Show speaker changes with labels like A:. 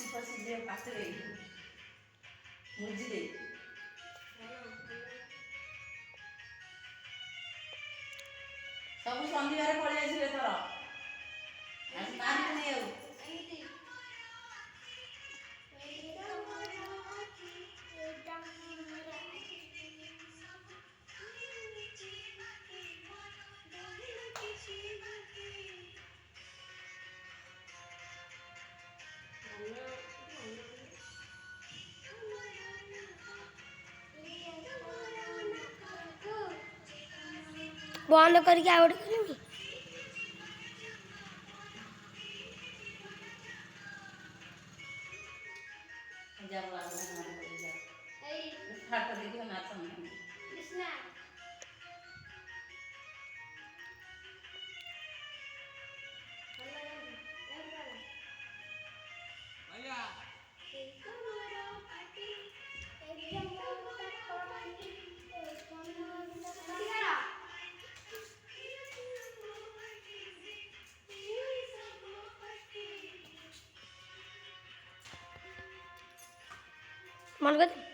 A: ଫସି ପାଖରେ ମୁଜି ଦେଇ ସବୁ ସନ୍ଧ୍ୟାରେ ପଳେଇ ଆସିବେ ତୋର ଆସିନାହାନ୍ତି ପୁଣି ଆଉ
B: बंद करके आउट करेंगे मन कर